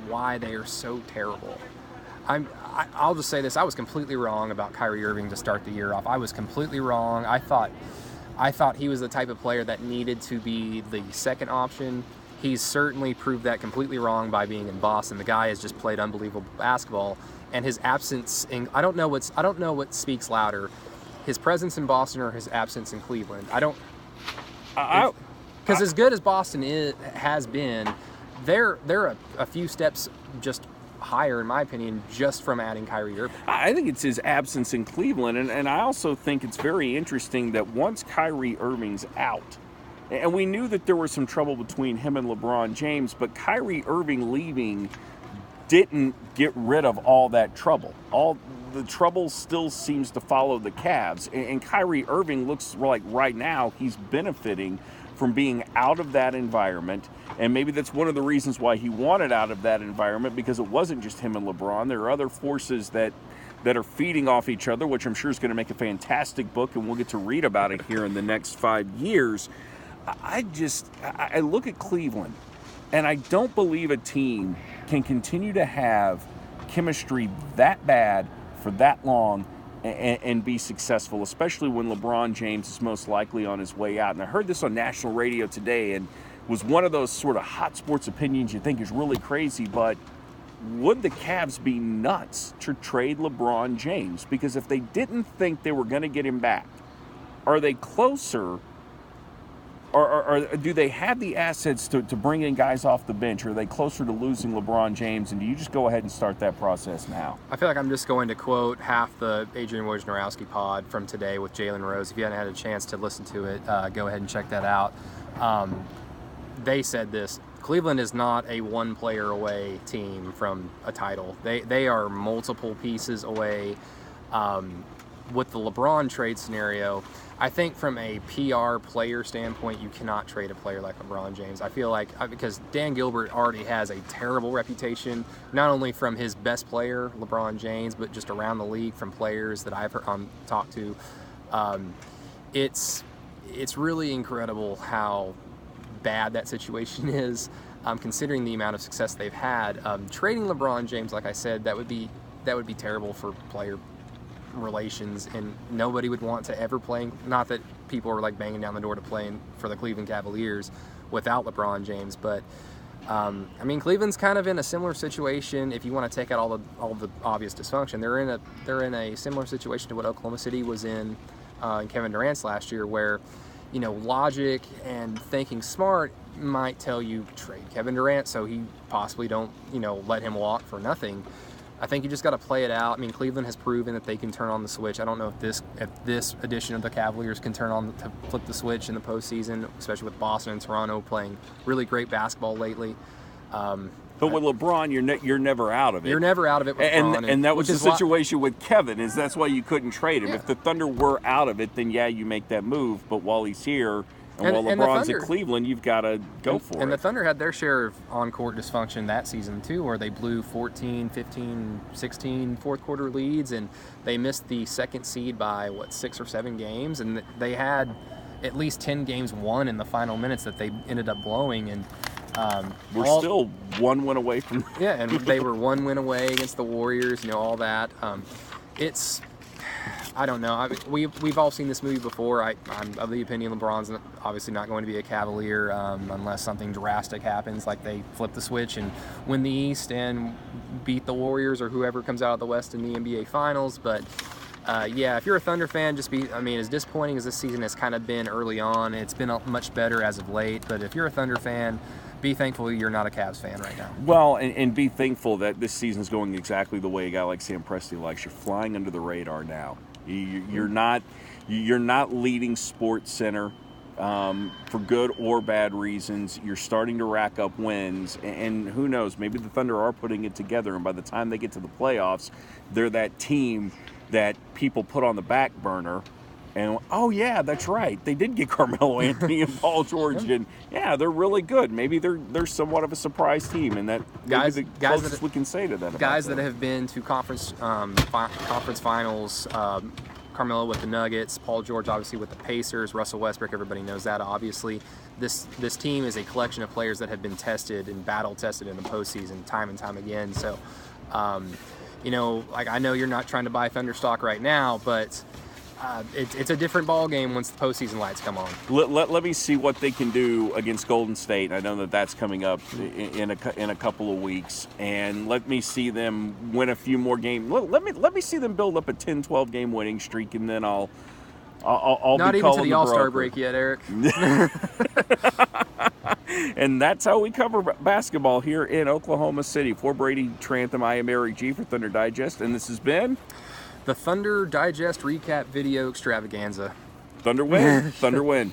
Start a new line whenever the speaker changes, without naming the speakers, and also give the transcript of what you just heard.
why they are so terrible. I'll just say this. I was completely wrong about Kyrie Irving to start the year off. I was completely wrong. I thought he was the type of player that needed to be the second option. He's certainly proved that completely wrong by being in Boston. The guy has just played unbelievable basketball, and his absence I don't know what speaks louder, his presence in Boston or his absence in Cleveland. Because as good as Boston has been, they're a few steps just higher, in my opinion, just from adding Kyrie Irving.
I think it's his absence in Cleveland, and I also think it's very interesting that once Kyrie Irving's out, and we knew that there was some trouble between him and LeBron James, but Kyrie Irving leaving didn't get rid of all that trouble. All the trouble still seems to follow the Cavs, and Kyrie Irving looks like right now he's benefiting from being out of that environment. And maybe that's one of the reasons why he wanted out of that environment, because it wasn't just him and LeBron. There are other forces that are feeding off each other, which I'm sure is going to make a fantastic book, and we'll get to read about it here in the next 5 years. I look at Cleveland, and I don't believe a team can continue to have chemistry that bad for that long and be successful, especially when LeBron James is most likely on his way out. And I heard this on national radio today, and was one of those sort of hot sports opinions you think is really crazy, but would the Cavs be nuts to trade LeBron James? Because if they didn't think they were going to get him back, are they closer, or do they have the assets to bring in guys off the bench? Or are they closer to losing LeBron James, and do you just go ahead and start that process now?
I feel like I'm just going to quote half the Adrian Wojnarowski pod from today with Jalen Rose. If you haven't had a chance to listen to it, go ahead and check that out. They said this: Cleveland is not a one-player away team from a title. They are multiple pieces away. With the LeBron trade scenario, I think from a PR player standpoint, you cannot trade a player like LeBron James. I feel like, because Dan Gilbert already has a terrible reputation, not only from his best player, LeBron James, but just around the league from players that I've talked to. It's really incredible how bad that situation is, considering the amount of success they've had. Trading LeBron James, like I said, that would be terrible for player relations, and nobody would want to ever play. Not that people are like banging down the door to playing for the Cleveland Cavaliers without LeBron James, but I mean, Cleveland's kind of in a similar situation. If you want to take out all the obvious dysfunction, they're in a similar situation to what Oklahoma City was in Kevin Durant's last year, where, you know, logic and thinking smart might tell you trade Kevin Durant so he possibly don't, you know, let him walk for nothing. I think you just got to play it out. I mean, Cleveland has proven that they can turn on the switch. I don't know if this edition of the Cavaliers can to flip the switch in the postseason, especially with Boston and Toronto playing really great basketball lately.
But with LeBron, you're never out of it.
You're never out of it with LeBron.
And that was the situation with Kevin, is that's why you couldn't trade him.
Yeah.
If the Thunder were out of it, then yeah, you make that move. But while he's here, and while LeBron's at Cleveland, you've got to go for it.
And the Thunder had their share of on-court dysfunction that season too, where they blew 14, 15, 16 fourth-quarter leads, and they missed the second seed by, 6 or 7 games, and they had at least 10 games won in the final minutes that they ended up blowing. And
we're still one win away from
yeah, and they were 1 win away against the Warriors, you know, all that. It's, I don't know. I mean, we've all seen this movie before. I'm of the opinion LeBron's obviously not going to be a Cavalier unless something drastic happens, like they flip the switch and win the East and beat the Warriors or whoever comes out of the West in the NBA Finals. But yeah, if you're a Thunder fan, as disappointing as this season has kind of been early on, it's been much better as of late. But if you're a Thunder fan, be thankful you're not a Cavs fan right now.
Well, and be thankful that this season's going exactly the way a guy like Sam Presti likes. You're flying under the radar now. You're not leading Sports Center for good or bad reasons. You're starting to rack up wins, and who knows, maybe the Thunder are putting it together, and by the time they get to the playoffs, they're that team that people put on the back burner. And, oh, yeah, that's right. They did get Carmelo Anthony and Paul George. And, yeah, they're really good. Maybe they're somewhat of a surprise team. And that guys the closest we can say to that.
Guys that have been to conference finals Carmelo with the Nuggets, Paul George obviously with the Pacers, Russell Westbrook, everybody knows that obviously. This team is a collection of players that have been tested and battle tested in the postseason time and time again. So, you know, like I know you're not trying to buy Thunder stock right now, but it's a different ball game once the postseason lights come on.
Let me see what they can do against Golden State. I know that that's coming up in a couple of weeks, and let me see them win a few more games. Let me see them build up a 10-12 game winning streak, and then I'll
not
be
even to
calling
the All-Star
broker.
break yet, Eric.
And that's how we cover basketball here in Oklahoma City. For Brady Trantham, I am Eric G for Thunder Digest, and this has been
the Thunder Digest Recap Video Extravaganza.
Thunder Win. Thunder Win.